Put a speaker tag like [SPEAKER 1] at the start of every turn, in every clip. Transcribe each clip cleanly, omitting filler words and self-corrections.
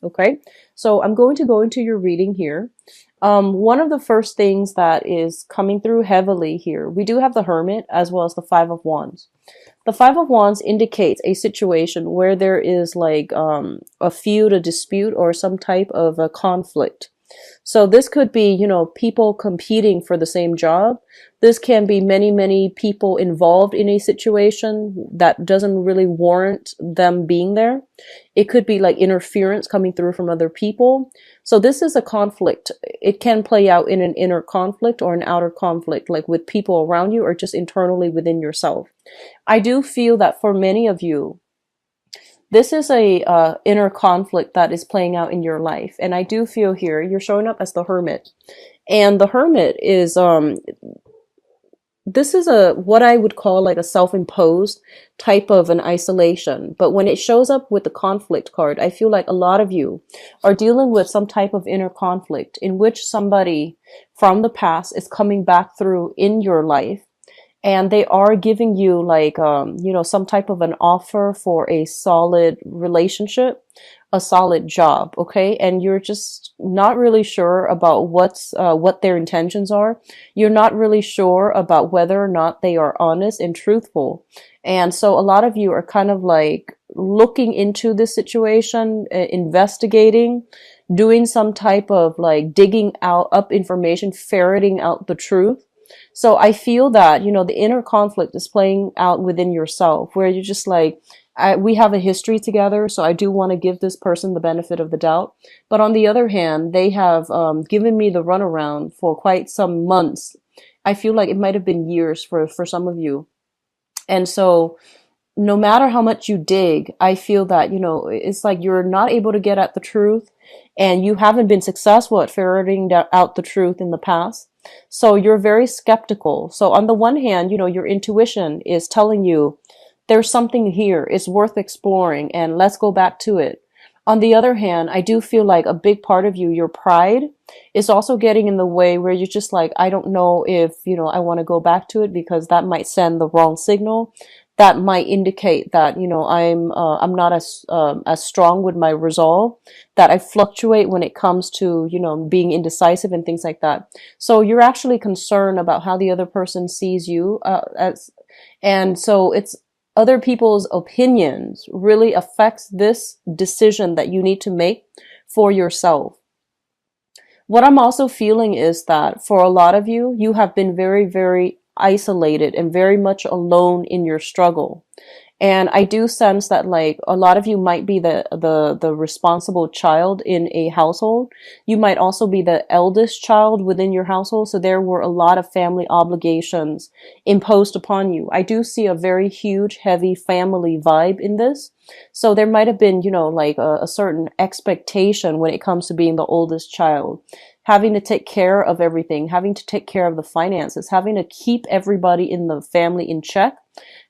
[SPEAKER 1] Okay, so I'm going to go into your reading here. One of the first things that is coming through heavily here, we do have the Hermit as well as the Five of Wands. The Five of Wands indicates a situation where there is like a feud, a dispute, or some type of a conflict. So this could be, people competing for the same job. This can be many, many people involved in a situation that doesn't really warrant them being there. It could be like interference coming through from other people. So this is a conflict. It can play out in an inner conflict or an outer conflict, like with people around you or just internally within yourself. I do feel that for many of you, this is a inner conflict that is playing out in your life. And I do feel here you're showing up as the Hermit. And the Hermit is this is a what I would call like a self-imposed type of an isolation. But when it shows up with the conflict card, I feel like a lot of you are dealing with some type of inner conflict in which somebody from the past is coming back through in your life, and they are giving you like some type of an offer for a solid relationship, a solid job. Okay, and you're just not really sure about what their intentions are. You're not really sure about whether or not they are honest and truthful. And so a lot of you are kind of like looking into this situation, investigating, doing some type of like digging out up information, ferreting out the truth. So I feel that, the inner conflict is playing out within yourself where you're just like, we have a history together, so I do want to give this person the benefit of the doubt. But on the other hand, they have given me the runaround for quite some months. I feel like it might have been years for some of you. And so no matter how much you dig, I feel that, it's like you're not able to get at the truth and you haven't been successful at ferreting out the truth in the past. So you're very skeptical. So on the one hand, your intuition is telling you there's something here, it's worth exploring, and let's go back to it. On the other hand, I do feel like a big part of you, your pride, is also getting in the way where you're just like, I don't know if, I want to go back to it because that might send the wrong signal. That might indicate that, I'm not as strong with my resolve, that I fluctuate when it comes to, being indecisive and things like that. So you're actually concerned about how the other person sees you, and so it's other people's opinions really affects this decision that you need to make for yourself. What I'm also feeling is that for a lot of you, you have been very, very isolated and very much alone in your struggle. And I do sense that like a lot of you might be the responsible child in a household. You might also be the eldest child within your household. So there were a lot of family obligations imposed upon you. I do see a very huge, heavy family vibe in this. So there might have been, like a certain expectation when it comes to being the oldest child, having to take care of everything, having to take care of the finances, having to keep everybody in the family in check,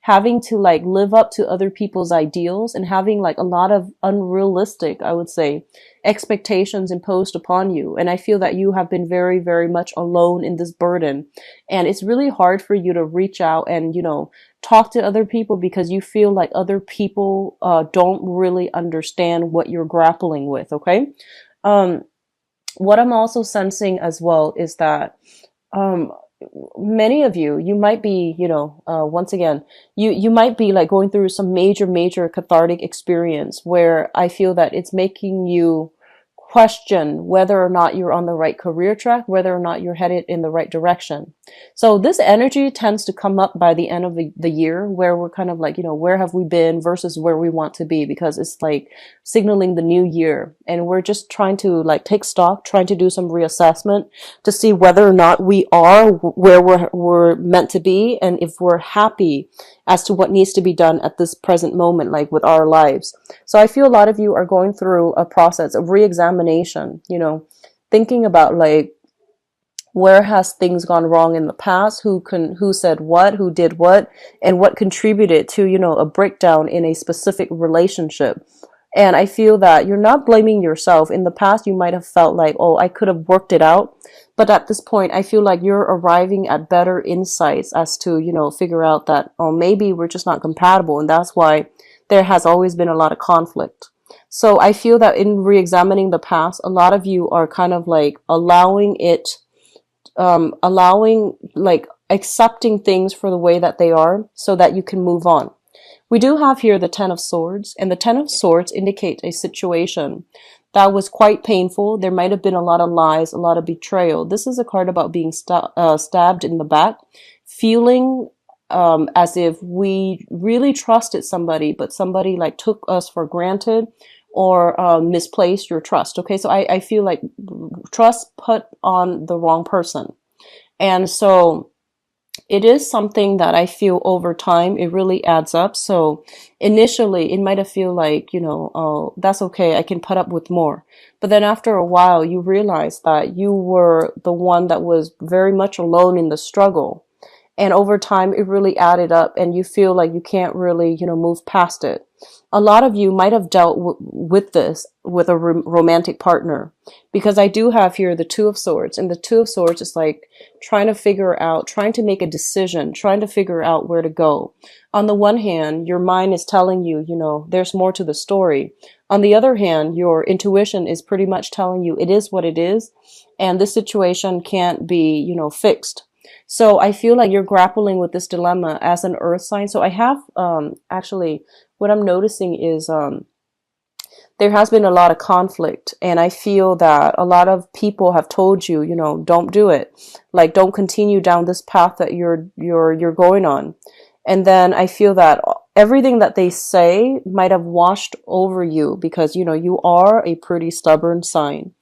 [SPEAKER 1] having to like live up to other people's ideals, and having like a lot of unrealistic, I would say, expectations imposed upon you. And I feel that you have been very, very much alone in this burden. And it's really hard for you to reach out and, talk to other people because you feel like other people don't really understand what you're grappling with. Okay. What I'm also sensing as well is that many of you, you might be, once again, you might be like going through some major, major cathartic experience where I feel that it's making you question whether or not you're on the right career track, whether or not you're headed in the right direction. So this energy tends to come up by the end of the year where we're kind of like, where have we been versus where we want to be, because it's like signaling the new year. And we're just trying to like take stock, trying to do some reassessment to see whether or not we are where we're meant to be, and if we're happy as to what needs to be done at this present moment, like with our lives. So I feel a lot of you are going through a process of re-examination, thinking about like, where has things gone wrong in the past? Who said what, who did what, and what contributed to, a breakdown in a specific relationship. And I feel that you're not blaming yourself. In the past, you might have felt like, oh, I could have worked it out. But at this point, I feel like you're arriving at better insights as to, figure out that, oh, maybe we're just not compatible. And that's why there has always been a lot of conflict. So I feel that in re-examining the past, a lot of you are kind of like allowing it, allowing, like accepting things for the way that they are so that you can move on. We do have here the Ten of Swords, and the Ten of Swords indicate a situation that was quite painful. There might have been a lot of lies, a lot of betrayal. This is a card about being stabbed in the back, feeling as if we really trusted somebody, but somebody like took us for granted or misplaced your trust. Okay, so I feel like trust put on the wrong person. And so it is something that I feel over time, it really adds up. So initially, it might have feel like, oh, that's okay, I can put up with more. But then after a while, you realize that you were the one that was very much alone in the struggle. And over time, it really added up, and you feel like you can't really, move past it. A lot of you might have dealt with this with a romantic partner, because I do have here the Two of Swords, and the Two of Swords is like trying to figure out, trying to make a decision, trying to figure out where to go. On the one hand, your mind is telling you, there's more to the story. On the other hand, your intuition is pretty much telling you it is what it is, and this situation can't be, fixed. So I feel like you're grappling with this dilemma as an earth sign. So I have, actually, what I'm noticing is, there has been a lot of conflict, and I feel that a lot of people have told you, don't do it. Like, don't continue down this path that you're going on. And then I feel that everything that they say might have washed over you because, you are a pretty stubborn sign.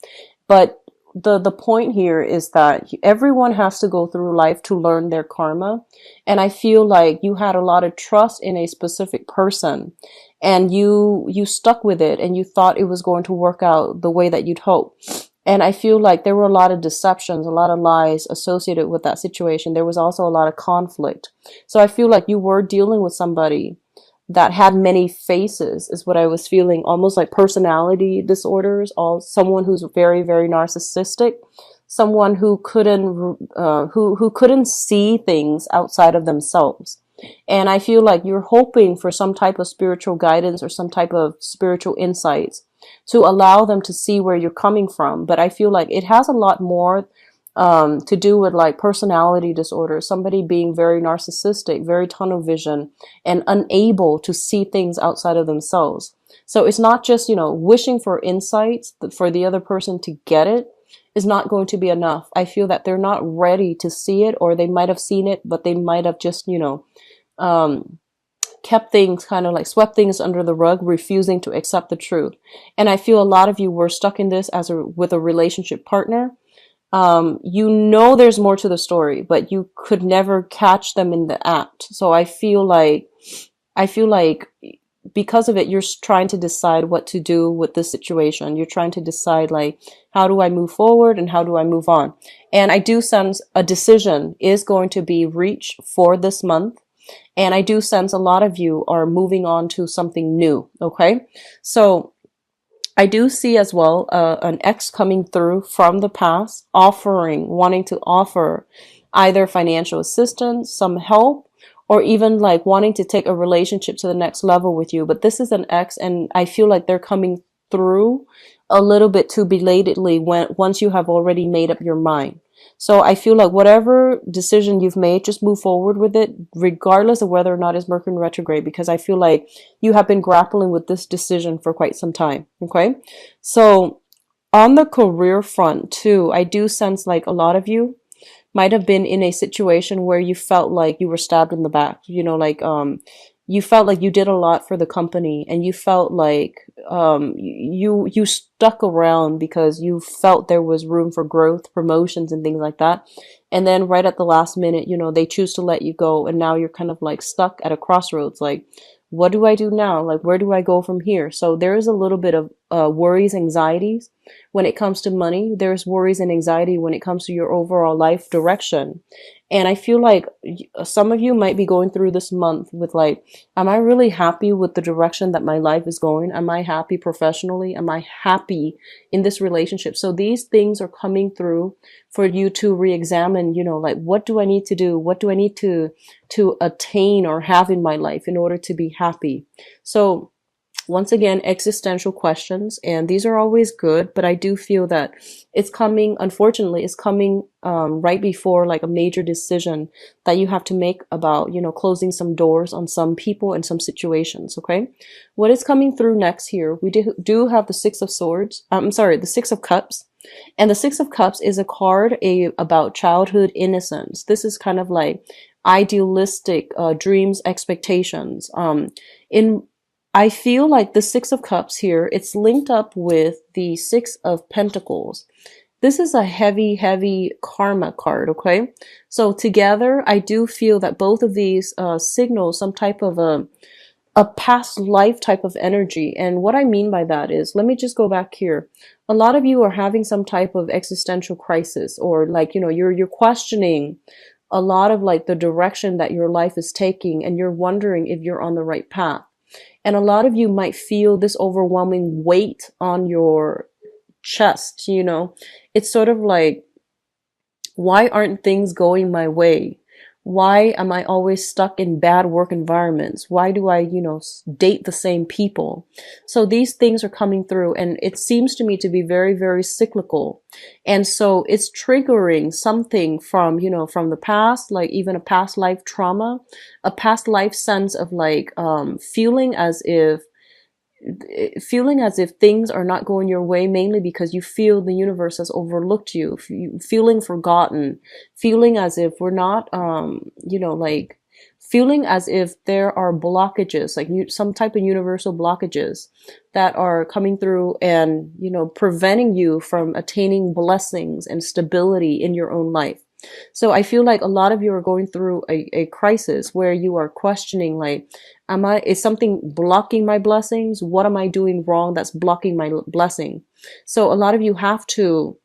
[SPEAKER 1] But the point here is that everyone has to go through life to learn their karma. And I feel like you had a lot of trust in a specific person, and you stuck with it, and you thought it was going to work out the way that you'd hope. And I feel like there were a lot of deceptions, a lot of lies associated with that situation. There was also a lot of conflict. So I feel like you were dealing with somebody that had many faces, is what I was feeling, almost like personality disorders, someone who's very, very narcissistic, someone who couldn't see things outside of themselves. And I feel like you're hoping for some type of spiritual guidance or some type of spiritual insights to allow them to see where you're coming from. But I feel like it has a lot more to do with like personality disorder, somebody being very narcissistic, very tunnel vision, and unable to see things outside of themselves. So it's not just, wishing for insights, but for the other person to get it is not going to be enough. I feel that they're not ready to see it, or they might have seen it, but they might have just, kept things kind of like swept things under the rug, refusing to accept the truth. And I feel a lot of you were stuck in this with a relationship partner. There's more to the story, but you could never catch them in the act. So I feel like because of it, you're trying to decide what to do with this situation. You're trying to decide, like, how do I move forward and how do I move on? And I do sense a decision is going to be reached for this month. And I do sense a lot of you are moving on to something new. Okay. So I do see as well an ex coming through from the past, wanting to offer either financial assistance, some help, or even like wanting to take a relationship to the next level with you. But this is an ex, and I feel like they're coming through a little bit too belatedly once you have already made up your mind. So I feel like whatever decision you've made, just move forward with it, regardless of whether or not it's Mercury retrograde, because I feel like you have been grappling with this decision for quite some time. Okay. So on the career front too, I do sense like a lot of you might have been in a situation where you felt like you were stabbed in the back, you felt like you did a lot for the company, and you felt like you stuck around because you felt there was room for growth, promotions, and things like that. And then right at the last minute, they choose to let you go, and now you're kind of like stuck at a crossroads. Like, what do I do now? Like, where do I go from here? So there is a little bit of worries, anxieties when it comes to money. There's worries and anxiety when it comes to your overall life direction. And I feel like some of you might be going through this month with like, am I really happy with the direction that my life is going? Am I happy professionally? Am I happy in this relationship? So these things are coming through for you to re-examine, like, what do I need to do? What do I need to attain or have in my life in order to be happy? So Once again, existential questions, and these are always good, but I do feel that it's coming, unfortunately, it's coming right before like a major decision that you have to make about, closing some doors on some people and some situations, okay? What is coming through next here, we do have the Six of Swords, I'm sorry, the Six of Cups. And the Six of Cups is a card about childhood innocence. This is kind of like idealistic dreams, expectations. In I feel like the Six of Cups here, it's linked up with the Six of Pentacles. This is a heavy, heavy karma card, okay? So together, I do feel that both of these signal some type of a past life type of energy. And what I mean by that is, let me just go back here. A lot of you are having some type of existential crisis, or like, you're questioning a lot of like the direction that your life is taking, and you're wondering if you're on the right path. And a lot of you might feel this overwhelming weight on your chest, It's sort of like, why aren't things going my way? Why am I always stuck in bad work environments? Why do I, date the same people? So these things are coming through, and it seems to me to be very, very cyclical. And so it's triggering something from, from the past, like even a past life trauma, a past life sense of like, feeling as if things are not going your way, mainly because you feel the universe has overlooked you, feeling forgotten, feeling as if we're not, like feeling as if there are blockages, like some type of universal blockages that are coming through and, preventing you from attaining blessings and stability in your own life. So I feel like a lot of you are going through a crisis where you are questioning, like, is something blocking my blessings? What am I doing wrong that's blocking my blessing? So a lot of you have to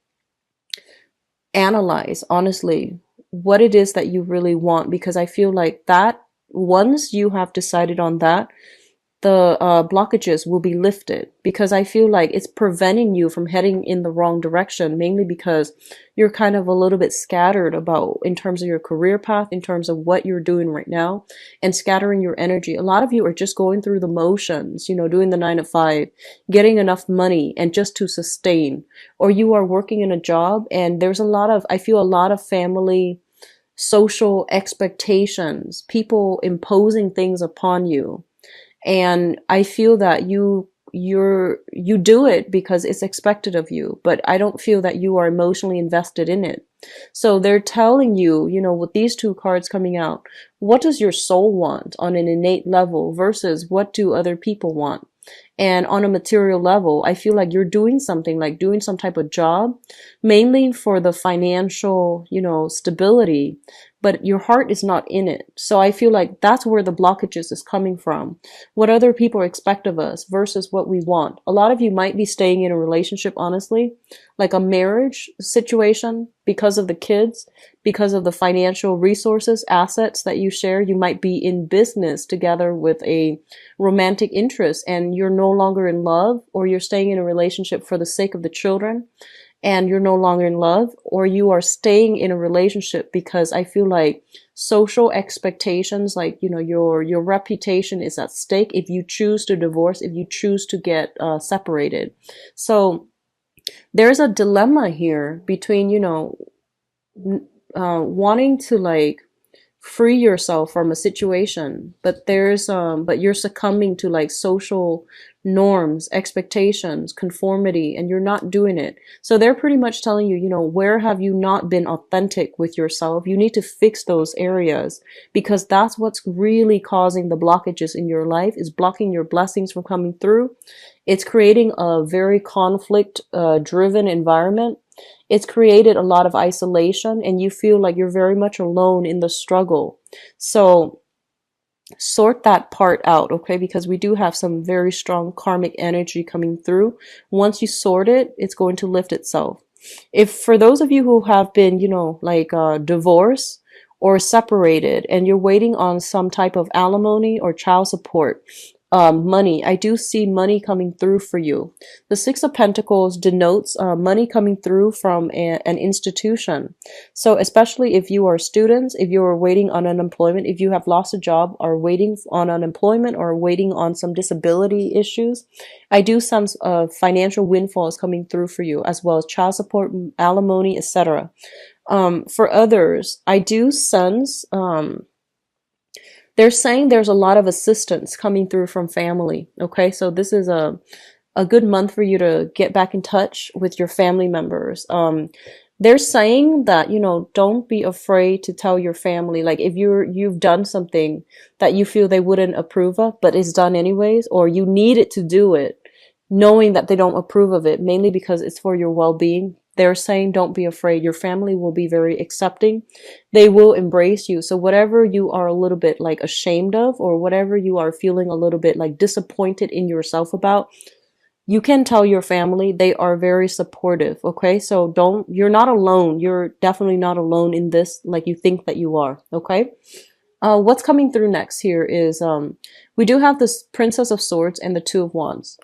[SPEAKER 1] analyze, honestly, what it is that you really want, because I feel like that once you have decided on that, the blockages will be lifted, because I feel like it's preventing you from heading in the wrong direction, mainly because you're kind of a little bit scattered about in terms of your career path, in terms of what you're doing right now, and scattering your energy. A lot of you are just going through the motions, doing the 9 to 5, getting enough money and just to sustain, or you are working in a job and there's I feel a lot of family, social expectations, people imposing things upon you. And I feel that you do it because it's expected of you, but I don't feel that you are emotionally invested in it. So they're telling you, with these two cards coming out, what does your soul want on an innate level versus what do other people want? And on a material level, I feel like you're doing something, like doing some type of job, mainly for the financial, stability, but your heart is not in it. So I feel like that's where the blockages is coming from. What other people expect of us versus what we want. A lot of you might be staying in a relationship, honestly, like a marriage situation, because of the kids, because of the financial resources, assets that you share. You might be in business together with a romantic interest, and you're no longer in love, or you're staying in a relationship for the sake of the children and you're no longer in love, or you are staying in a relationship because I feel like social expectations, like, your reputation is at stake if you choose to divorce, if you choose to get separated. So there's a dilemma here between, wanting to like free yourself from a situation, but but you're succumbing to like social norms, expectations, conformity, and you're not doing it. So they're pretty much telling you, where have you not been authentic with yourself? You need to fix those areas, because that's what's really causing the blockages in your life, is blocking your blessings from coming through. It's creating a very conflict driven environment. It's created a lot of isolation, and you feel like you're very much alone in the struggle. So sort that part out, okay? Because we do have some very strong karmic energy coming through. Once you sort it, it's going to lift itself. If for those of you who have been, divorced or separated, and you're waiting on some type of alimony or child support, money. I do see money coming through for you. The Six of Pentacles denotes money coming through from an institution. So especially if you are students, if you are waiting on unemployment, if you have lost a job, are waiting on unemployment, or waiting on some disability issues, I do sense financial windfalls coming through for you, as well as child support, alimony, etc. For others, I do sense they're saying there's a lot of assistance coming through from family. Okay, so this is a good month for you to get back in touch with your family members. They're saying that, you know, don't be afraid to tell your family. Like if you've done something that you feel they wouldn't approve of, but it's done anyways, or you needed to do it, knowing that they don't approve of it, mainly because it's for your well-being. They're saying don't be afraid. Your family will be very accepting. They will embrace you. So whatever you are a little bit like ashamed of, or whatever you are feeling a little bit like disappointed in yourself about, you can tell your family. They are very supportive. Okay, so you're not alone. You're definitely not alone in this like you think that you are. Okay. What's coming through next here is we do have this Princess of Swords and the Two of Wands.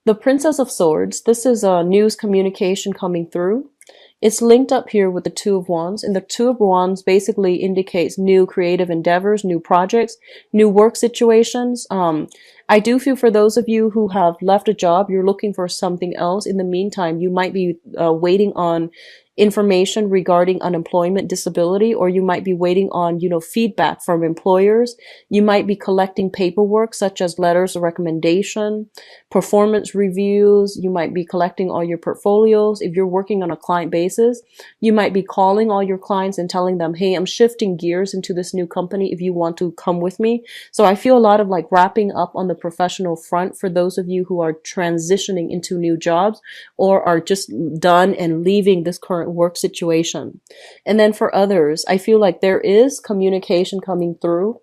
[SPEAKER 1] The Princess of Swords, this is a news communication coming through. It's linked up here with the Two of Wands, and the Two of Wands basically indicates new creative endeavors, new projects, new work situations. I do feel for those of you who have left a job, you're looking for something else. In the meantime, you might be waiting on information regarding unemployment, disability, or you might be waiting on, you know, feedback from employers. You might be collecting paperwork such as letters of recommendation, performance reviews. You might be collecting all your portfolios. If you're working on a client basis, you might be calling all your clients and telling them, hey, I'm shifting gears into this new company if you want to come with me. So I feel a lot of like wrapping up on the professional front for those of you who are transitioning into new jobs, or are just done and leaving this current work situation. And then for others, I feel like there is communication coming through.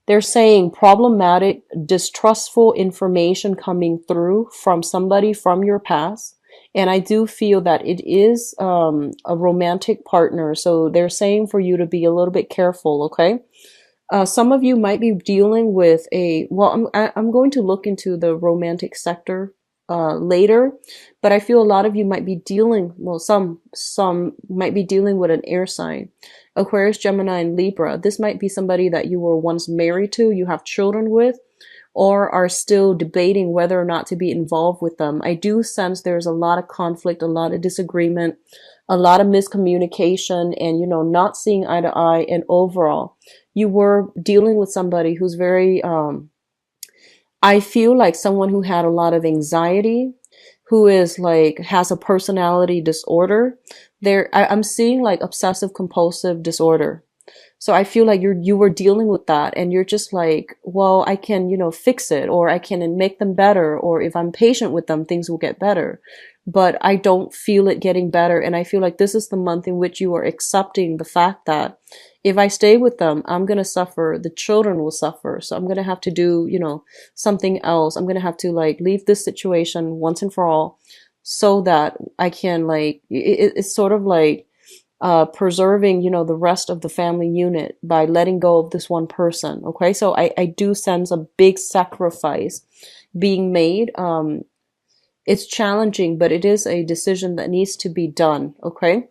[SPEAKER 1] They're saying problematic, distrustful information coming through from somebody from your past. And I do feel that it is a romantic partner. So they're saying for you to be a little bit careful, okay? Some of you might be dealing with I'm going to look into the romantic sector later, but I feel a lot of you might be dealing, well, some might be dealing with an air sign. Aquarius, Gemini, and Libra. This might be somebody that you were once married to, you have children with, or are still debating whether or not to be involved with them. I do sense there's a lot of conflict, a lot of disagreement, a lot of miscommunication, and, you know, not seeing eye to eye. And overall, you were dealing with somebody who's very, I feel like someone who had a lot of anxiety, who is like, has a personality disorder. I'm seeing like obsessive compulsive disorder. So I feel like you were dealing with that, and you're just like, well, I can, you know, fix it, or I can make them better, or if I'm patient with them, things will get better. But I don't feel it getting better. And I feel like this is the month in which you are accepting the fact that if I stay with them, I'm going to suffer. The children will suffer. So I'm going to have to do, you know, something else. I'm going to have to like leave this situation once and for all, so that I can like, it's sort of like, preserving, you know, the rest of the family unit by letting go of this one person. Okay. So I do sense a big sacrifice being made. It's challenging, but it is a decision that needs to be done. Okay.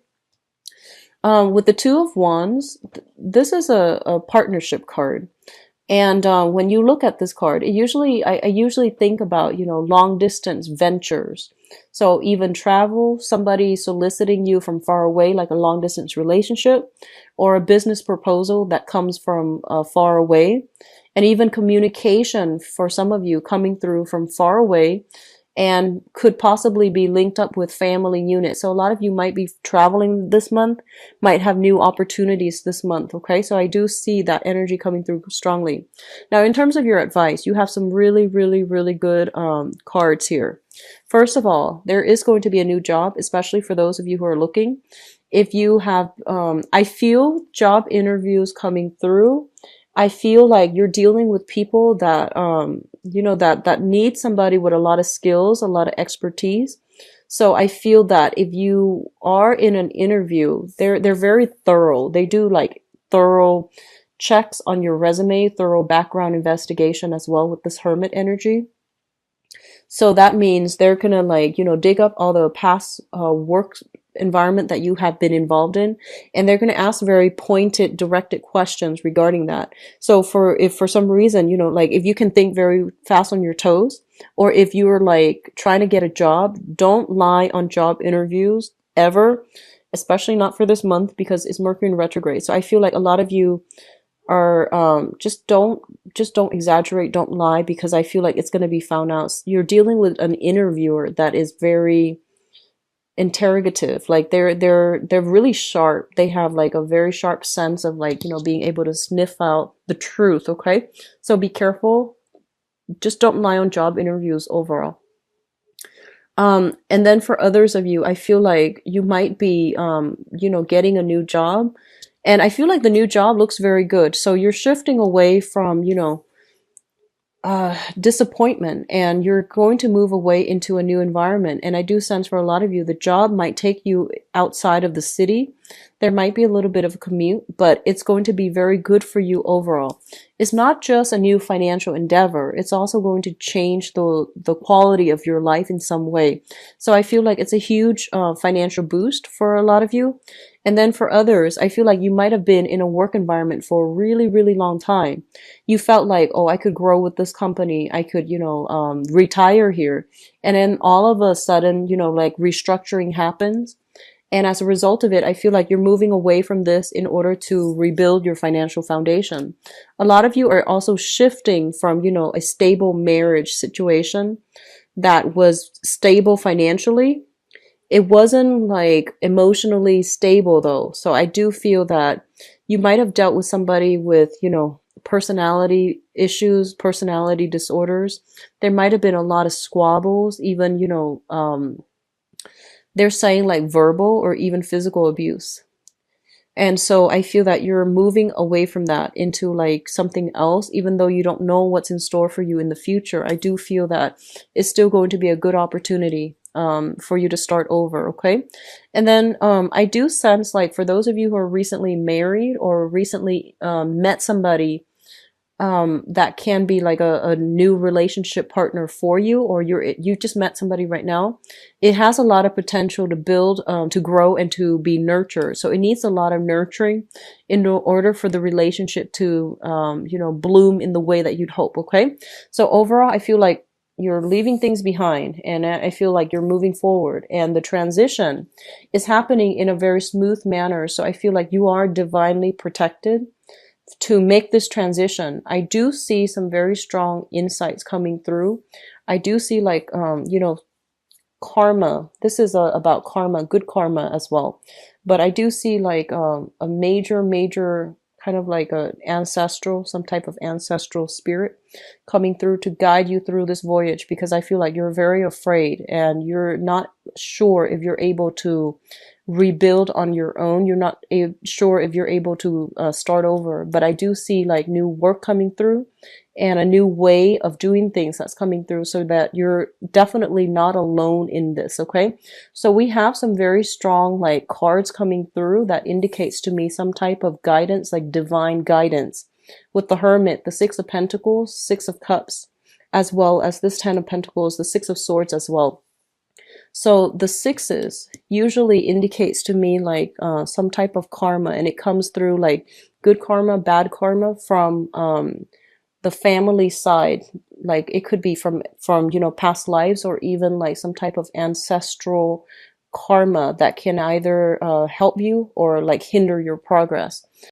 [SPEAKER 1] With the Two of Wands, this is a partnership card. And when you look at this card, I usually think about, you know, long distance ventures. So even travel, somebody soliciting you from far away, like a long distance relationship, or a business proposal that comes from far away, and even communication for some of you coming through from far away, and could possibly be linked up with family units. So a lot of you might be traveling this month, might have new opportunities this month. Okay. So I do see that energy coming through strongly. Now, in terms of your advice, you have some really, really, really good cards here. First of all, there is going to be a new job, especially for those of you who are looking. If you have, I feel job interviews coming through. I feel like you're dealing with people that, you know, that need somebody with a lot of skills, a lot of expertise. So I feel that if you are in an interview, they're very thorough. They do like thorough checks on your resume, thorough background investigation as well with this Hermit energy. So that means they're gonna like, dig up all the past work environment that you have been involved in, and they're gonna ask very pointed, directed questions regarding that. So if for some reason, like if you can think very fast on your toes, or if you're like trying to get a job, don't lie on job interviews ever, especially not for this month because it's Mercury in retrograde. So I feel like a lot of you are just don't exaggerate, don't lie, because I feel like it's going to be found out. You're dealing with an interviewer that is very interrogative. Like they're really sharp. They have like a very sharp sense of like, being able to sniff out the truth, okay? So be careful. Just don't lie on job interviews overall. And then for others of you, I feel like you might be, getting a new job. And I feel like the new job looks very good. So you're shifting away from, disappointment, and you're going to move away into a new environment. And I do sense for a lot of you, the job might take you outside of the city. There might be a little bit of a commute, but it's going to be very good for you overall. It's not just a new financial endeavor. It's also going to change the quality of your life in some way. So I feel like it's a huge financial boost for a lot of you. And then for others, I feel like you might have been in a work environment for a really, really long time. You felt like, oh, I could grow with this company. I could, retire here. And then all of a sudden, like restructuring happens. And as a result of it, I feel like you're moving away from this in order to rebuild your financial foundation. A lot of you are also shifting from, a stable marriage situation that was stable financially. It wasn't like emotionally stable though. So I do feel that you might have dealt with somebody with, personality issues, personality disorders. There might have been a lot of squabbles, even, they're saying like verbal or even physical abuse. And so I feel that you're moving away from that into like something else, even though you don't know what's in store for you in the future. I do feel that it's still going to be a good opportunity for you to start over, okay? And then I do sense like for those of you who are recently married or recently met somebody that can be like a new relationship partner for you, or you just met somebody right now. It has a lot of potential to build, to grow, and to be nurtured. So it needs a lot of nurturing in order for the relationship to, bloom in the way that you'd hope. Okay. So overall, I feel like you're leaving things behind, and I feel like you're moving forward, and the transition is happening in a very smooth manner. So I feel like you are divinely protected to make this transition. I do see some very strong insights coming through. I do see like, karma. This is about karma, good karma as well. But I do see like a major kind of like some type of ancestral spirit coming through to guide you through this voyage, because I feel like you're very afraid and you're not sure if you're able to rebuild on your own. You're not sure if you're able to start over, but I do see like new work coming through and a new way of doing things that's coming through, so that you're definitely not alone in this. Okay. So we have some very strong like cards coming through that indicates to me some type of guidance, like divine guidance, with the Hermit, the Six of Pentacles, Six of Cups, as well as this Ten of Pentacles, the Six of Swords as well. So the sixes usually indicates to me like some type of karma, and it comes through like good karma, bad karma from the family side. Like it could be from past lives, or even like some type of ancestral karma that can either help you or like hinder your progress.